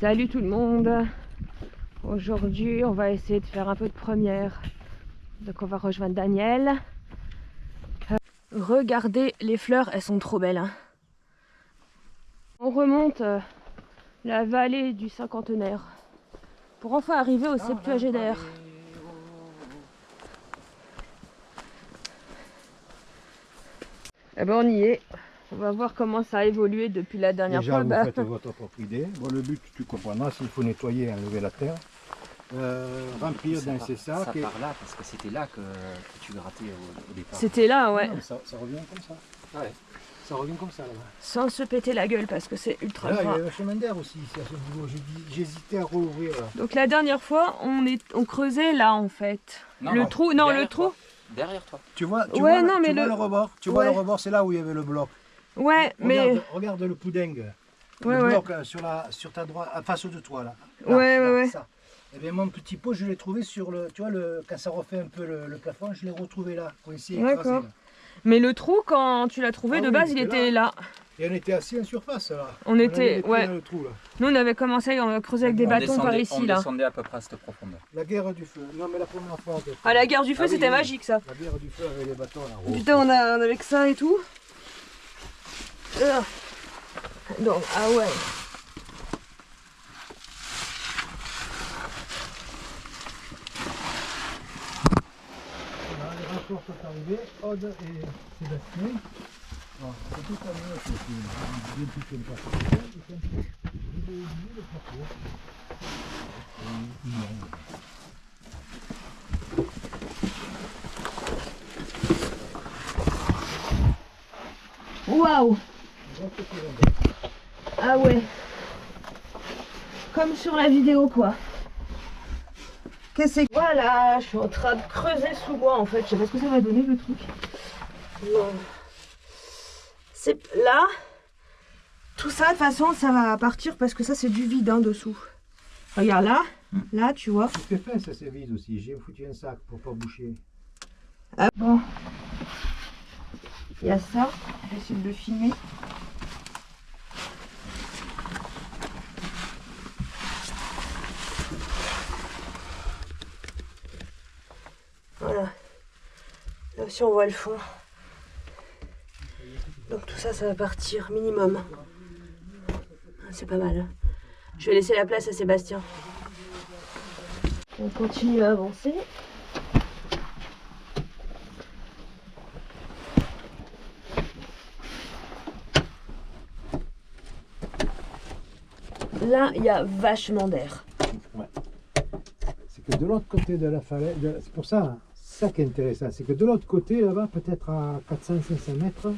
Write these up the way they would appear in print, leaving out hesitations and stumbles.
Salut tout le monde. Aujourd'hui on va essayer de faire un peu de première. Donc on va rejoindre Daniel. Regardez les fleurs, elles sont trop belles hein. On remonte la vallée du cinquantenaire pour enfin arriver au septuagénaire. Eh ben on y est. On va voir comment ça a évolué depuis la dernière Déjà, fois. vous faites votre propre idée. Bon, le but, tu comprendras, s'il faut nettoyer et enlever la terre, remplir d'un cessa. Ça part là, parce que c'était là que tu grattais au départ. C'était là, ouais. Non, ça revient comme ça. Ouais. Ça revient comme ça là-bas. Sans se péter la gueule parce que c'est ultra Là, il y gras. a le chemin d'air aussi, ici, à ce niveau. J'hésitais à rouvrir là. Donc la dernière fois, on creusait là en fait. Le trou, non le trou. Derrière toi. Tu vois, tu Ouais, vois, non, mais tu vois le- le rebord. Tu vois Ouais. le rebord, c'est là où il y avait le bloc. Ouais, mais Regarde le poudingue. Ouais, le ouais. bloc sur ta droite, en face de toi là. Ouais. Ça. Et bien mon petit pot, je l'ai trouvé sur le, tu vois, quand ça refait un peu le plafond, je l'ai retrouvé là, coincé, écrasé. D'accord. Là. mais le trou quand tu l'as trouvé Ah de oui, base, il il était était là. Et on était assis en surface là. On était, avait les pieds ouais. dans le trou, là. Nous on avait commencé à creuser avec des On bâtons par on ici là. descendait à peu près à cette profondeur. La guerre du feu. Non mais la première fois. Ah la guerre du feu, Ah oui, c'était oui. magique ça. La guerre du feu avec les bâtons là. Putain, on avait que ça et tout. Donc ah ouais. Les renforts sont arrivés, Aude et Sébastien. Bon, c'est tout à l'heure, c'est bien plus que le parcours. Ils ont oublié le parcours. Waouh. Ah ouais. Comme sur la vidéo quoi. Qu'est-ce que c'est? Voilà, je suis en train de creuser sous moi en fait. Je sais pas ce que ça va donner le truc. Non. C'est là. Tout ça de toute façon ça va partir parce que ça c'est du vide hein, dessous. Regarde là. Là tu vois. C'est fin ça c'est vide aussi. J'ai foutu un sac pour pas boucher. Ah, bon. Il y a ça. Je vais essayer de le filmer. Voilà. Là aussi on voit le fond. Donc tout ça, ça va partir minimum. C'est pas mal. Je vais laisser la place à Sébastien. On continue à avancer. Là, il y a vachement d'air. Ouais. C'est que de l'autre côté de la falaise, c'est pour ça, hein, ça qui est intéressant, c'est que de l'autre côté là-bas, peut-être à 400-500 mètres,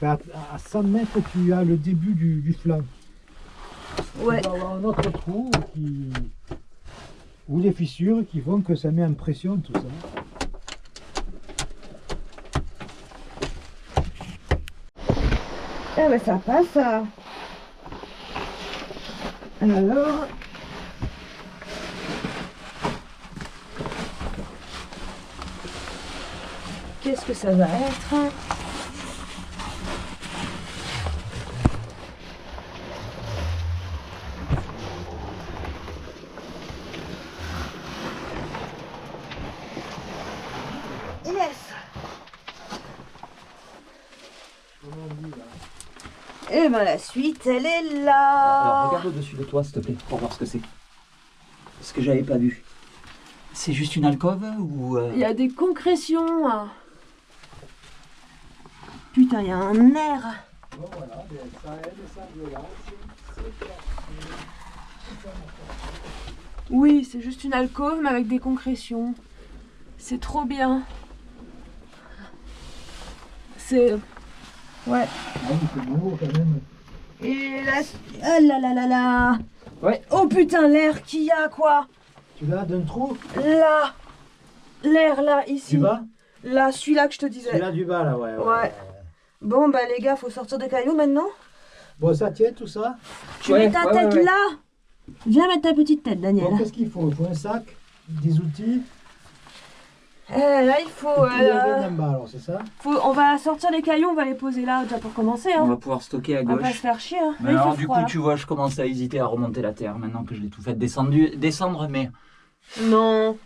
à 100 mètres, tu as le début du flanc. Ouais. Tu vas avoir un autre trou ou des fissures qui font que ça met en pression tout ça. Ah ben ça passe ça. Alors. Qu'est-ce que ça va être? Yes. Et ben la suite, elle est là. Alors regarde au-dessus de toi s'il te plaît, pour voir ce que c'est. Ce que j'avais pas vu. C'est juste une alcôve ou... Il y a des concrétions. Putain, il y a un air. Bon voilà, ça aide, ça semble là. Oui, c'est juste une alcôve, mais avec des concrétions. C'est trop bien. C'est... Ouais. Ah, c'est beau quand même. Et là... Ah là là là là. Ouais. Oh putain, l'air qu'il y a, quoi. Tu l'as d'un trou Là. L'air, là, ici. du bas? Là, celui-là que je te disais. Celui-là du bas là, ouais. Ouais. Bon, bah les gars, faut sortir des cailloux maintenant. Bon, ça tient tout ça? Tu mets ta tête là. Viens mettre ta petite tête, Daniel. Bon, qu'est-ce qu'il faut? Il faut un sac, des outils. Là, il faut, Et tu les amènes en bas, alors, c'est ça? on va sortir les cailloux, on va les poser là déjà pour commencer. On Hein. va pouvoir stocker à On va pas se gauche. faire chier. Hein. Mais Là, il alors, fait du froid, coup, là. tu vois, je commence à hésiter à remonter la terre maintenant que je l'ai tout fait descendre, mais Non.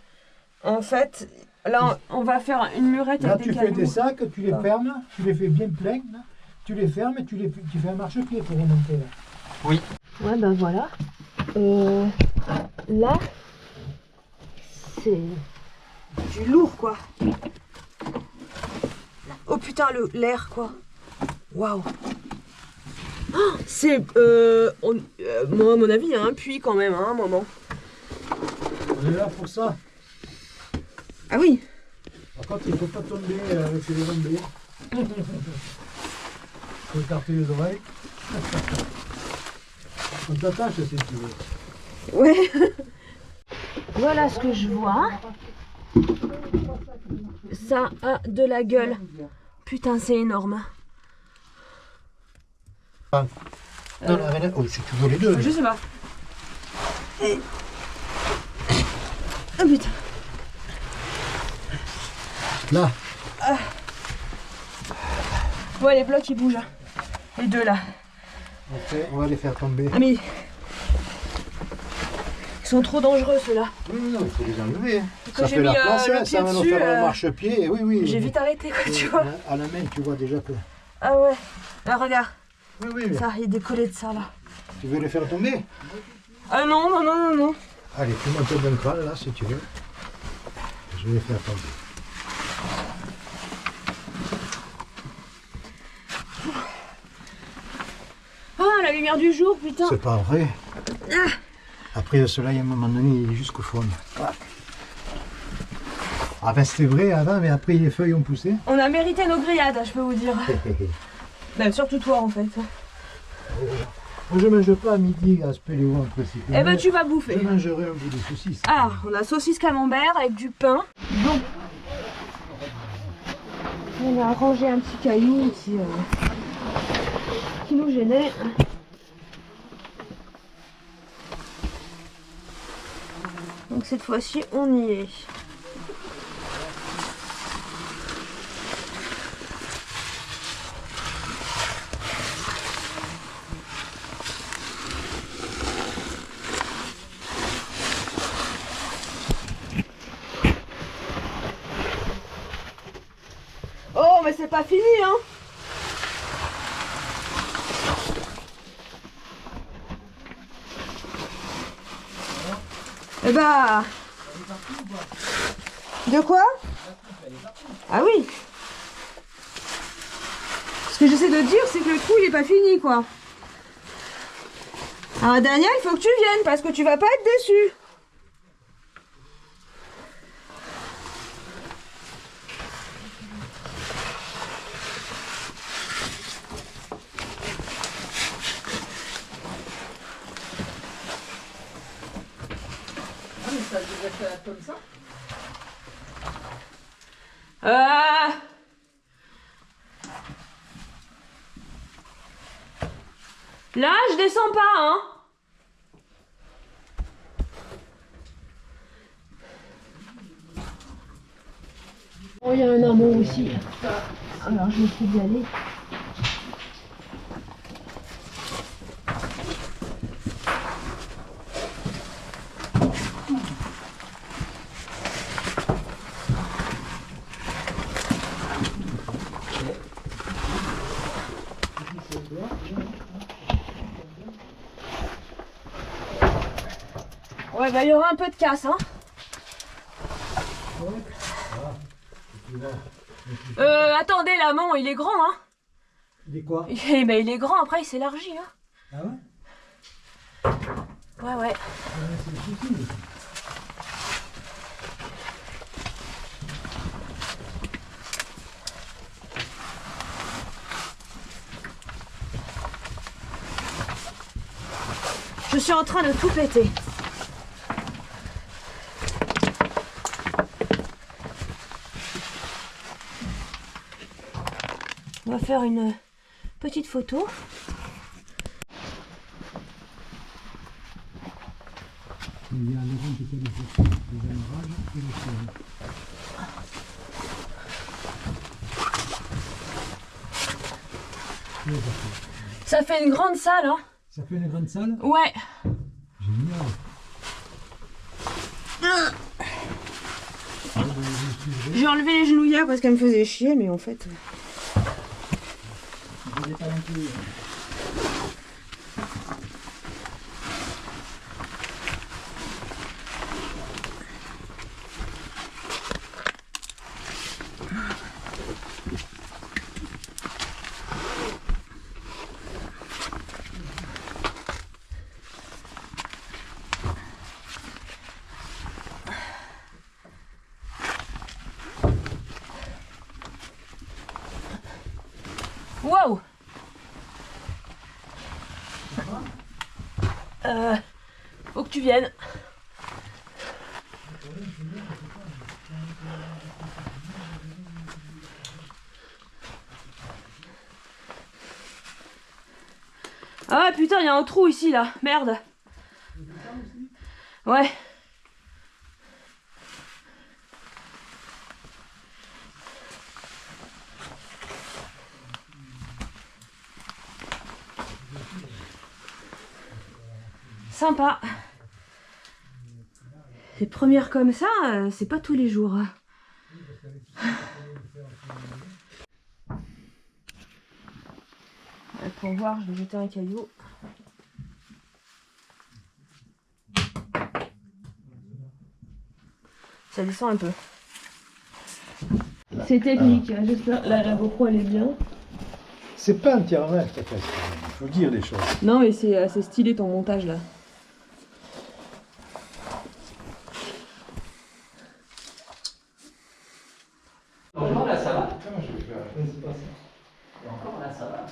En fait, là, on va faire une murette Là, avec tu des fais cailloux. des sacs, tu les Ah. fermes, tu les fais bien pleins, là. Tu les fermes et tu fais un marchepied pour remonter, là. oui. Ouais, ben voilà. Là, c'est du lourd, quoi. Oh putain, l'air, quoi. Waouh. Oh, c'est... moi, à mon avis, il y a un puits quand même, hein, un moment. On est là pour ça. Ah oui. Par contre, il ne faut pas tomber avec les rondés. Il faut écarter les oreilles. On t'attache si tu veux. Ouais. Voilà ce que je vois. Ça a de la gueule. Putain, c'est énorme. Non, non, oh, si tu veux les deux. Je sais pas. Ah putain. Là. Ouais, les blocs ils bougent. Hein. Les deux là. On va les faire tomber. Ah mais... Ils sont trop dangereux ceux-là. Non, il faut les enlever. Quand Ça j'ai fait mis, la place, le hein, pied ça va nous dessus, faire un marchepied. Oui, oui. J'ai vite arrêté quoi, tu vois. À la main, tu vois déjà que... Ah ouais. Là regarde. Oui, oui. Ça, il est décollé de ça là. Tu veux les faire tomber? Ah non, non, non, non, non. Allez, tu montes d'un cran là si tu veux. Je vais les faire tomber. Ah, la lumière du jour, putain. C'est pas vrai. Après le soleil, à un moment donné, il est jusqu'au fond. Ah ben c'était vrai avant, mais après les feuilles ont poussé. On a mérité nos grillades, je peux vous dire. Bah, surtout toi en fait. Moi je mange pas à midi à Spéléo en principe. Eh ben tu vas Je bouffer. mangerai un bout de saucisse. Ah, on a saucisse camembert avec du pain. Bon. On a rangé un petit caillou ici qui nous gênait. Donc cette fois-ci, on y est. Oh, mais c'est pas fini, hein! Eh bah... De quoi? Ah oui! Ce que j'essaie de dire, c'est que le trou, il est pas fini, quoi. Alors, Daniel, il faut que tu viennes, parce que tu vas pas être déçu. Ça devrait faire comme ça. Là, je descends pas, hein. Oh, il y a un amont aussi. Alors, je vais essayer d'y aller. Ouais, bah il y aura un peu de casse, hein. Attendez, l'amont, il est grand, hein. Il est quoi? Mais il est grand, après il s'élargit, hein. Ah ouais? Ouais, ouais. Je suis en train de tout péter. On va faire une petite photo. Il y a les rangs qui étaient les amérages et le sol. Ça fait une grande salle, hein. Ça fait une grande salle? Ouais. Génial. J'ai enlevé les genouillères parce qu'elles me faisaient chier, mais en fait... Wow! Faut que tu viennes. Ah putain, il y a un trou ici là, merde. Ouais. Sympa. Les premières comme ça, c'est pas tous les jours. Pour voir, je vais jeter un caillou. Ça descend un peu. C'est technique, j'espère. La GoPro elle est bien. C'est pas entièrement efficace, il faut dire les choses. Non mais c'est assez stylé ton montage là. Encore là, ça va? Et encore là, ça va.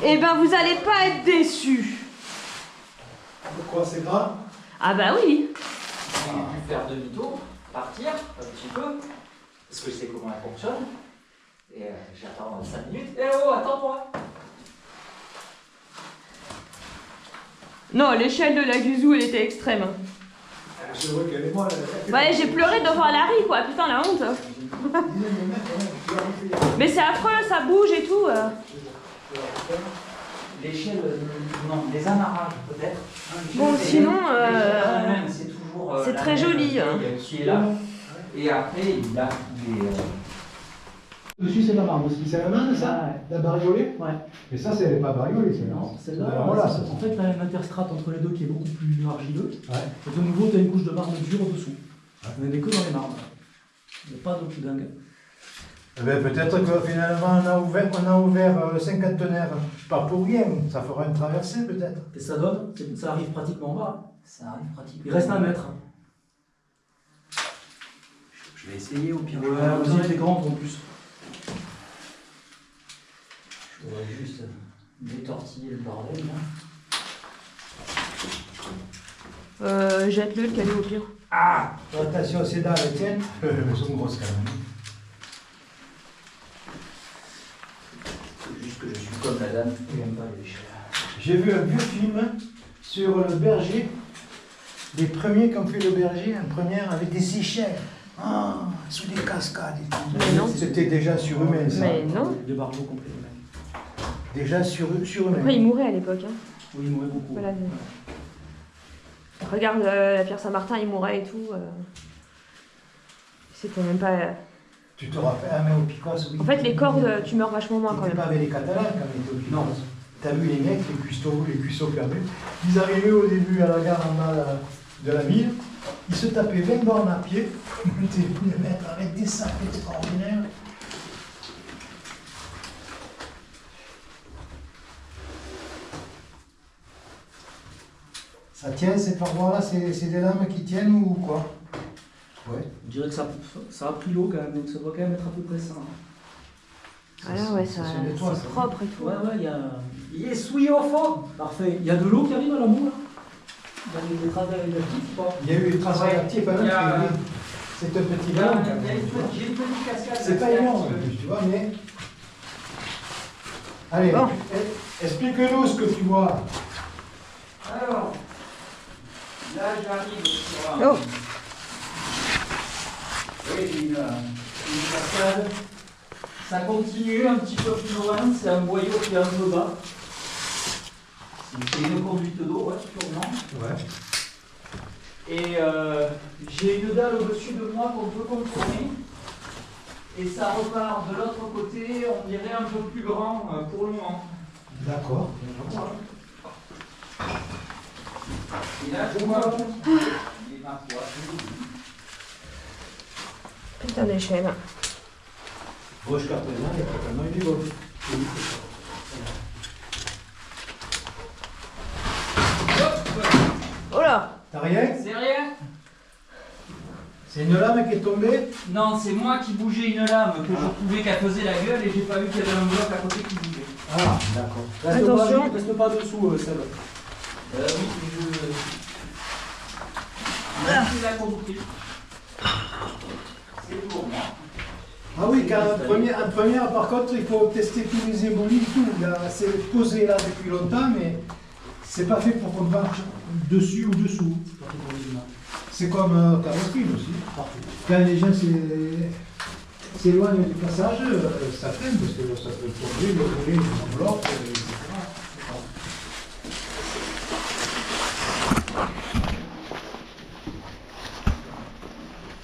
Eh ben vous allez pas être déçus. Pourquoi c'est grave? Ah bah oui. J'ai dû faire demi-tour, partir un petit peu, parce que je sais comment elle fonctionne. Et j'attends 5 minutes. Eh oh, attends-moi! Non, l'échelle de la Guzou elle était extrême. Je vois qu'elle est moi. Ouais, j'ai pleuré devant Larry quoi, putain la honte. Mais c'est affreux, ça bouge et tout. L'échelle, non, les amarrages peut-être. Bon, sinon, c'est toujours. c'est très joli. Qui est là. Et après, il a les. Dessus, c'est la marne aussi. C'est la marne, ça? Ouais. La bariolée? Ouais. Mais ça, c'est pas bariolé, c'est Non, celle-là, voilà, en fait, tu as un interstrate entre les deux qui est beaucoup plus argileux. Ouais. Et de nouveau, tu as une couche de marne dure au-dessous. On n'est que dans les marnes. Il n'y a pas de plus dingue. Eh ben, peut-être que finalement, on a ouvert le cinquantenaire, pas pour rien. Ça fera une traversée, peut-être. Et ça donne, ça arrive pratiquement en bas. Ça arrive pratiquement. Il reste 1 mètre. Je vais essayer au pire. Ouais, aussi, c'est grand en plus. Je voudrais juste détortiller le bordel là. Jette-le, le caillou au pire. Ah! Attention, c'est dans les tiennes. Elles sont grosses quand même. C'est juste que je suis comme la dame qui n'aime pas les échelles. J'ai vu un vieux film sur le berger. Les premiers qui ont fait le berger, un premier avec des échelles. Ah, sous des cascades et tout. Mais non. C'était déjà surhumain, ça. Mais non. Des barbeaux complets. Déjà surhumain. Après, il mourait à l'époque. Hein. Oui, il mourait beaucoup. Voilà. Regarde la Pierre Saint-Martin, il mourait et tout. C'était même pas. Tu te rappelles, ah, mais au Picos, oui. En fait, les cordes, tu meurs vachement moins quand T'étais même. pas avec les Catalans quand on était au Picos. Non. T'as vu les mecs, les cuisseaux fermés. Ils arrivaient au début à la gare en bas de la ville. Ils se tapaient 20 bornes à pied. Ils étaient venus mettre avec des sacs extraordinaires. Ça tient, ces parois-là, c'est des lames qui tiennent ou quoi? Ouais. Je dirais que ça a pris l'eau quand même, donc ça doit quand même être à peu près ça. Voilà, ouais, ça, se nettoie, c'est ça. propre et tout. Ouais, ouais, Il est souillé au fond. Parfait. Il y a de l'eau qui arrive à la moule là? Dans les travaux adaptifs ou pas? Il y a eu des travaux actifs, hein, Il y a- c'est un petit Il y a ballon. j'ai une petite cascade. C'est pas énorme, en plus, tu vois, mais. Allez, Bon. explique-nous ce que tu vois. Alors, là j'arrive sur un. Oh, Oui, une cascade. Ça continue un petit peu plus loin, c'est un boyau qui est un peu bas. C'est une conduite d'eau, ouais, sûrement. Ouais. Et j'ai une dalle au-dessus de moi qu'on peut contourner. Et ça repart de l'autre côté, on dirait un peu plus grand pour le moment. D'accord. Et là, je vois et ma foi. Putain d'échelle. Bon, jusqu'à présent, il y a totalement eu du vol. Oh là! T'as rien? C'est rien? C'est une lame qui est tombée? Non, c'est moi qui bougeais une lame que je trouvais qu'elle faisait la gueule et j'ai pas vu qu'il y avait un bloc à côté qui bougeait. Ah, d'accord. Attention. Reste pas dessous, celle. Oui, je l'ai compris. C'est pour moi. Ah oui, car en première, par contre, il faut tester tous les éboulis, tout. C'est posé là depuis longtemps, mais c'est pas fait pour qu'on marche dessus ou dessous. C'est comme carotine aussi. Quand les gens s'éloignent du passage, ça freine parce que ça peut tomber, le rouler, le bloc, etc.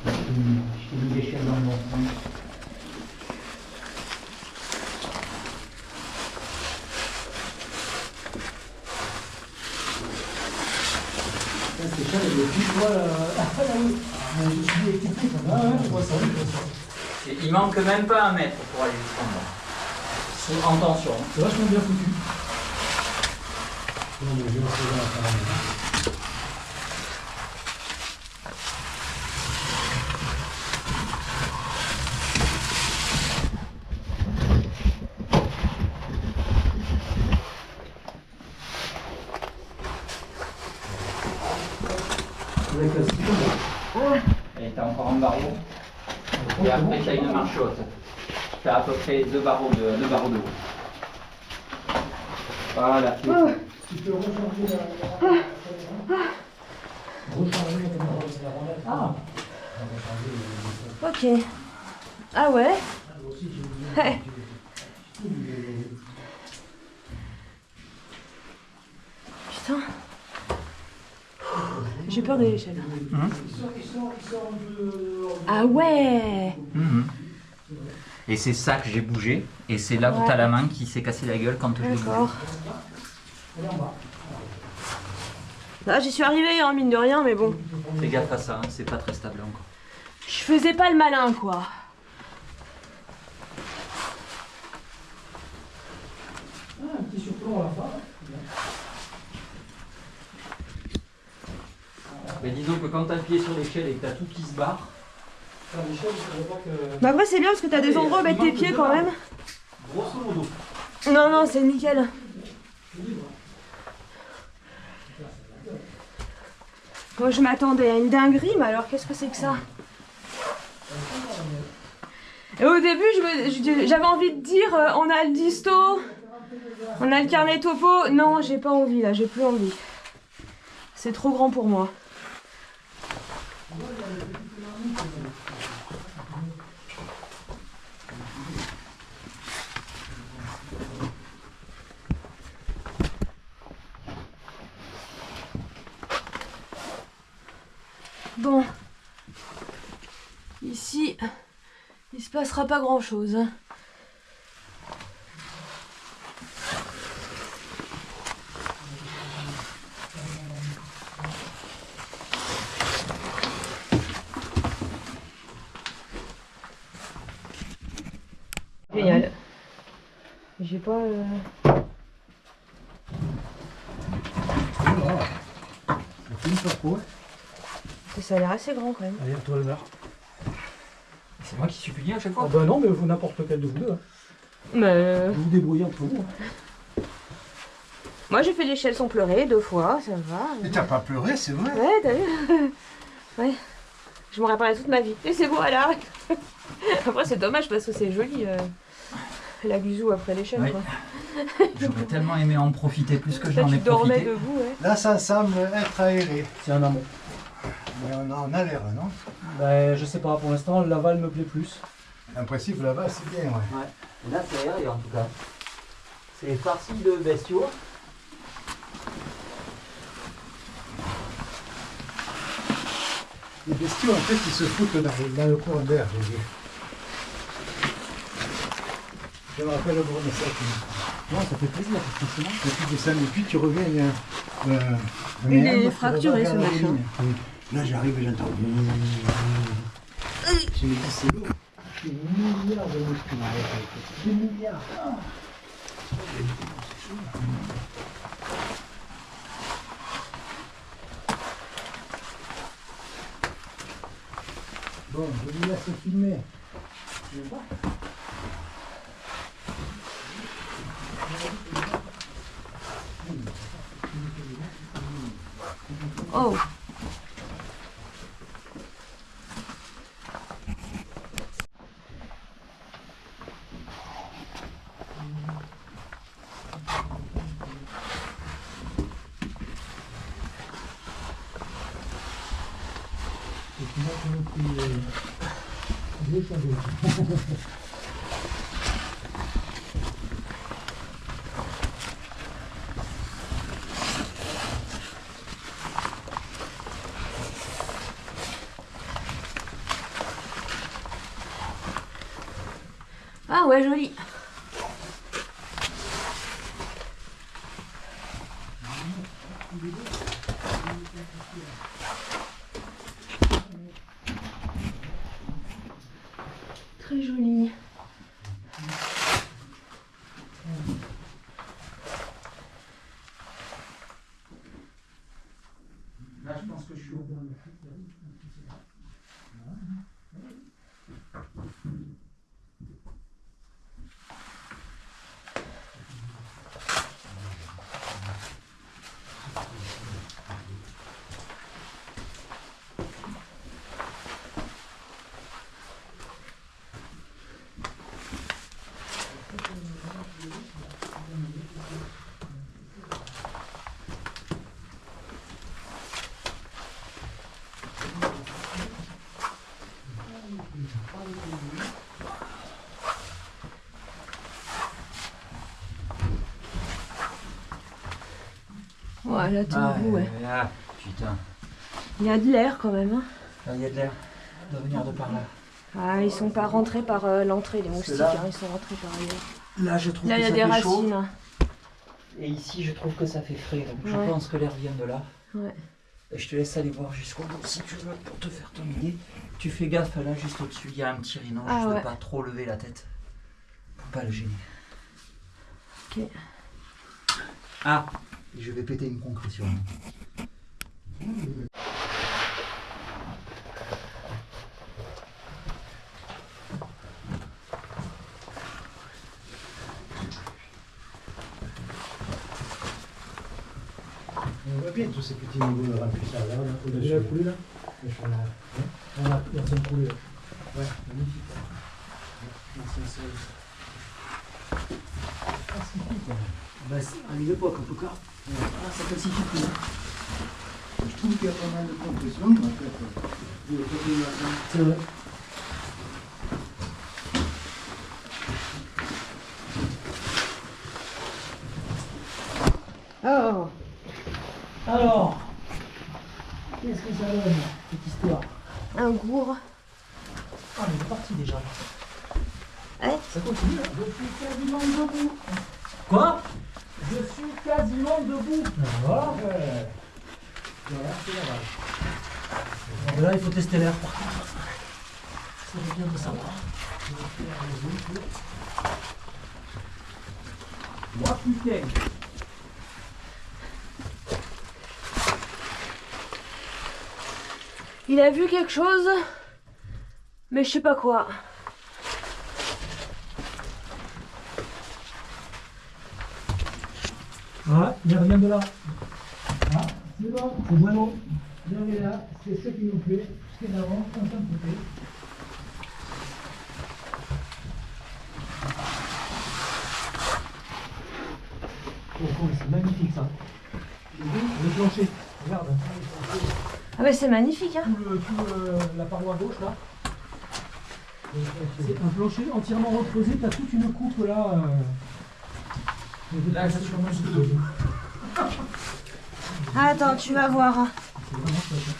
Je t'ai mis l'échelle dans le bon sens. Cette échelle, elle est pile poil je suis équipé. Ah ouais, je vois ça, je vois ça. Et il manque même pas un mètre pour aller jusqu'en bas. En tension. C'est vachement bien foutu. Non, mais je vais essayer de la faire. Et t'as encore un barreau. Et après t'as une marche haute. Tu fais à peu près deux barreaux de haut. Voilà. Tu peux recharger Ah, Ok. Ah ouais? Ouais. Putain. J'ai peur de l'échelle. Ah ouais! Et c'est ça que j'ai bougé. Et c'est là où t'as la main qui s'est cassée la gueule quand je l'ai bougé. D'accord. Là, j'y suis arrivée, hein, mine de rien, mais bon. Fais gaffe à ça, hein, c'est pas très stable encore. Je faisais pas le malin, quoi. un petit surplomb à la fin. Mais disons que quand t'as le pied sur l'échelle et que t'as tout qui se barre, Faire l'échelle, je ne pas que. Bah après, c'est bien parce que t'as des endroits où mettre tes pieds quand même. Grosso modo. Non, non, c'est nickel. Moi, je m'attendais à une dinguerie, mais alors qu'est-ce que c'est que ça? Et au début, j'avais envie de dire on a le disto, on a le carnet topo. Non, j'ai pas envie là, j'ai plus envie. C'est trop grand pour moi. Bon, ici, il se passera pas grand chose. Génial. J'ai pas. Ça a l'air assez grand quand même. Allez, à toi le verre. c'est moi qui suis puni à chaque fois. Ah bah non, mais vous n'importe lequel de vous deux. Hein. Mais Vous vous débrouillez entre vous. Hein. moi j'ai fait l'échelle sans pleurer 2 fois, ça va. Mais t'as pas pleuré, c'est vrai? Ouais, t'as vu? Ouais. Je m'en rappellerai toute ma vie. Et c'est bon, elle arrête. Après c'est dommage parce que c'est joli. La guzou après l'échelle Oui. quoi. J'aurais tellement aimé en profiter plus que Là j'en ai tu dormais profité. debout, ouais. Là, ça semble être aéré. C'est un amont. Mais on a l'air, non? Ben, je sais pas, pour l'instant, l'aval me plaît plus. En principe, là-bas, c'est bien, ouais. Ouais. Et là, c'est aéré en tout cas. C'est farci de bestiaux. Les bestiaux, en fait, ils se foutent dans le courant d'air, j'ai vu. Je me rappelle le gros message. Non, ça fait plaisir, franchement. Et puis descends, et puis tu reviens, il y a un Il est herbe qui fracturé, va ce vers la machin. ligne. Là, j'arrive et j'entends. Je me dis, c'est lourd. Des milliards de muscles. Des milliards. Bon, je vous laisse filmer. Oh. Ah ouais, joli. Très joli. Là, je pense que je suis au bout. Ouais, là, tout le bout, ouais. Ah, putain. Il y a de l'air quand même. Hein. Là, il y a de l'air de venir de par là. Ah, ils sont pas rentrés par l'entrée, les moustiques. là- Hein, ils sont rentrés par ailleurs. Là, je trouve Là, que il y a ça des fait chaud. racines. Hein. Et ici, je trouve que ça fait frais. Donc, je Ouais. pense que l'air vient de là. Ouais. Et je te laisse aller voir jusqu'au bout si tu veux pour te faire ton idée. Tu fais gaffe, là, juste au-dessus, il y a un petit rhino. Ah Je ne ouais. veux pas trop lever la tête. Pour pas le gêner. Ok. Ah, et je vais péter une concrétion. On voit bien tous ces petits niveaux de remplissage. Là, on a Vous avez la coulée là On a L'ancienne coulée. Ouais, magnifique. L'ancien sol. Pacifique, hein. Bah, c'est à l'époque en tout cas. Ah, ça pacifie plus. Je trouve qu'il y a pas mal de compression, en fait. Du côté de la fin. C'est vrai. Oh. Alors, qu'est-ce que ça donne, cette histoire? Un gourd. Ah, mais c'est parti déjà. Ouais. Ça continue là. Je suis quasiment debout. Quoi? Je suis quasiment debout. Voilà. Voilà, c'est la base. Bon, là, il faut tester l'air par contre. Ça serait bien de savoir. Moi, putain. Il a vu quelque chose, mais je sais pas quoi. Ah, il revient de là. Ah, C'est bon, c'est bueno. regardez là, c'est ce qui nous plaît. C'est d'avant, on s'en foutait. Oh, c'est magnifique ça. Le plancher, regarde. Ah mais c'est magnifique, hein. La paroi gauche là. C'est un plancher entièrement recreusé, t'as toute une coupe là. Là, ça commence de debout. Attends, tu vas voir. Hein. C'est vraiment chouette.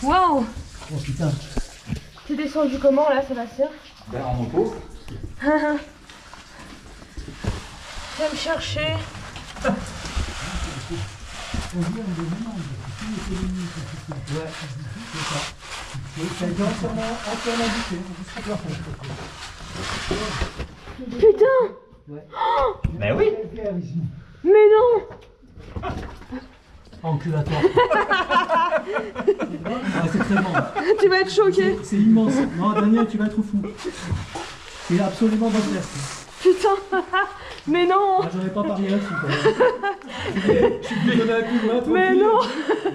Waouh! Oh putain. T'es descendu comment là, Sébastien? Ben, en moto. Viens me chercher. Ouais, c'est ça. Ça a été entièrement bouché. Putain! Ouais. Ben oui. Mais non! Enculatoire. Ah, c'est très bon. Tu vas être choqué. C'est immense. Non, Daniel, tu vas être fou. C'est absolument dantesque. Putain! Mais non! Ah, j'aurais pas parié là-dessus quand même. Je suis venu donner un coup de main. Mais tranquille. non!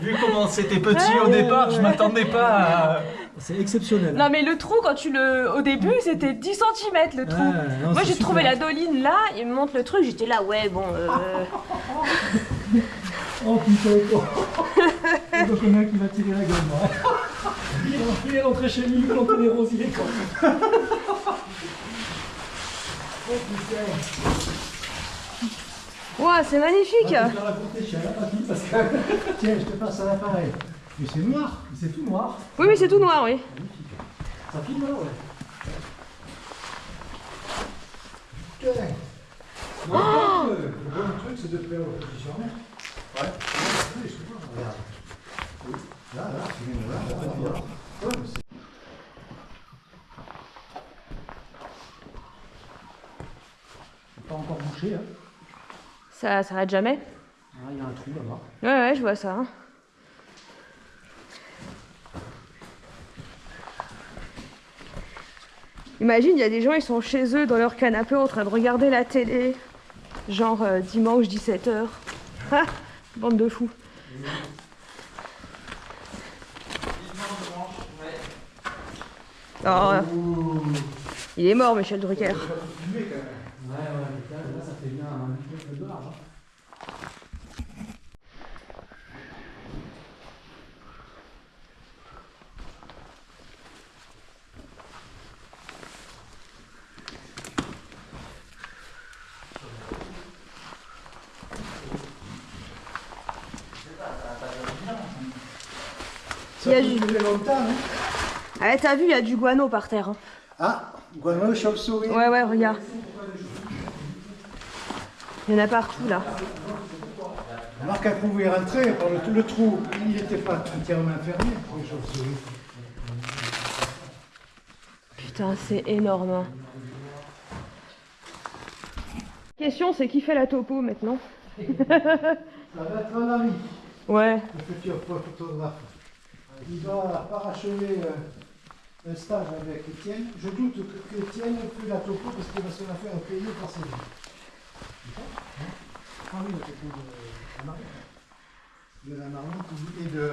Vu comment c'était petit au départ, je m'attendais pas à... C'est exceptionnel. Non mais le trou quand tu le... Au début c'était 10 cm le trou. Non, Moi c'est j'ai trouvé super. la doline là, il me montre le truc, j'étais là ouais bon... Oh putain, oh. Donc on a qui va tirer la gueule, moi. Il est rentré chez lui, planter des rosiers, quoi. Oh putain. Ouah c'est magnifique! Je vais la raconter chez la papy parce que... Tiens, je te passe à l'appareil. Mais c'est noir, c'est tout noir. Oui oui c'est tout noir oui. Ça filme là, ouais. Putain. Non, le bon truc, c'est de te faire positionner. Ouais. Oui, je vois, regarde. Oui. Là, tu viens de là. Ouais, mais c'est... C'est pas encore bouché, hein. Ça s'arrête jamais? Ah, il y a un trou là-bas. Ouais ouais je vois ça. Hein. Imagine, il y a des gens, ils sont chez eux dans leur canapé en train de regarder la télé, genre dimanche 17h. Ah, bande de fous. Oh, il est mort, Michel Drucker. Ouais, là, ça fait bien un peu de large. Il y a du... fait longtemps, hein. Ah, t'as vu, il y a du guano par terre. Hein. Ah, guano, chauve-souris. Ouais, ouais, regarde. Il y en a partout là. Alors qu'à pouvait rentrer, par le trou, il n'était pas entièrement fermé pour les chauves-souris. Putain, c'est énorme. Hein. La question, c'est qui fait la topo maintenant? Ça va être un ami, Ouais. le futur photographe. Il va parachever un stage avec Étienne. Je doute que Étienne fait la topo parce qu'il va se la faire payer par ses vies. Ah oui, la topo de la marine. De la marine et de...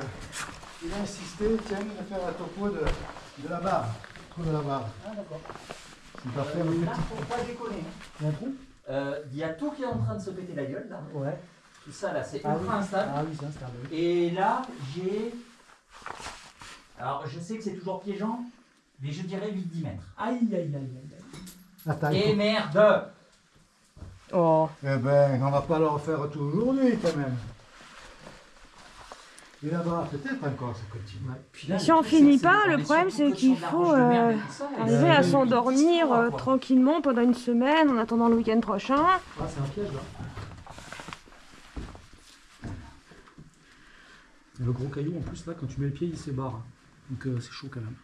Il a insisté, Étienne, de faire la topo de la barre. Trou de la barre. Ah, d'accord. Il va faire une Là, petite... faut pas déconner. Il y a un trou? Il y a tout qui est en train de se péter la gueule là. Ouais. Tout ça là, c'est Ah ultra oui. instable. Ah oui, c'est instable. Et là, j'ai... Alors, je sais que c'est toujours piégeant, mais je dirais 8-10 mètres. Aïe, aïe, aïe, aïe. Attends, Et merde! Oh. eh ben, on va pas le refaire tout aujourd'hui quand même. Et là-bas, peut-être encore, ça continue. Puis là, Si on le truc, finit c'est pas, qu'on le est problème, surtout c'est que qu'il sur de la faut, roche de merde et tout ça, et arriver c'est à une s'endormir histoire, quoi. tranquillement pendant une semaine en attendant le week-end prochain. Ah, c'est un piège là. Et le gros caillou en plus là, quand tu mets le pied, il se barre. Donc c'est chaud quand même.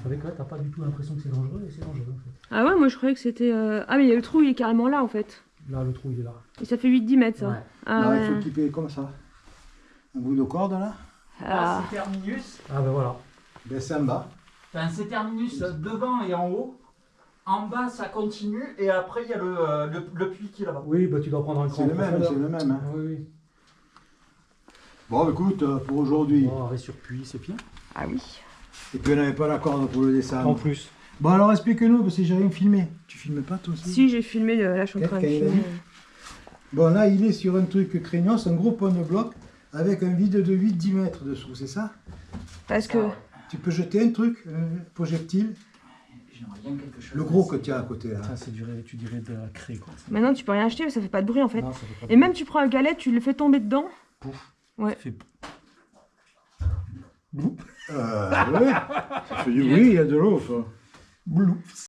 Avec là, t'as pas du tout l'impression que c'est dangereux, et c'est dangereux en fait. Ah ouais, moi je croyais que c'était... Ah mais il y a le trou, il est carrément là en fait. Là, le trou il est là. Et ça fait 8-10 mètres ça. Ouais. Ah Là, il faut ouais. équiper comme ça. Un bout de corde là. Là, Ah. c'est terminus. Ah ben voilà. Baisse en bas. Enfin, c'est terminus devant et en haut. En bas, ça continue. Et après, il y a le puits qui est là-bas. Oui, bah tu dois prendre un cran. C'est le même, c'est le même. Hein. Oui, oui. Bon, écoute, pour aujourd'hui. Bon, arrêt sur puits, c'est bien. Ah oui. Et puis on n'avait pas la corde pour le descendre. En plus. Bon, alors explique-nous, parce que j'ai rien filmé. Tu filmes pas toi aussi? Si, j'ai filmé, là je suis en train de Quand il a filmer. dit. Bon, là, il est sur un truc craignos, un gros point de bloc, avec un vide de 8-10 mètres dessous, c'est ça? Parce que... Tu peux jeter un truc, un projectile? J'aimerais bien quelque chose. Le gros que tu as à côté, là. Ça, c'est tu dirais de la craie, quoi. Maintenant tu peux rien acheter, mais ça fait pas de bruit en fait. Non, ça fait pas Et même tu prends un galet, tu le fais tomber dedans. pouf. Ouais. Ça fait... Ouais. Ça fait du bruit, il y a de l'eau, ça. Blouf.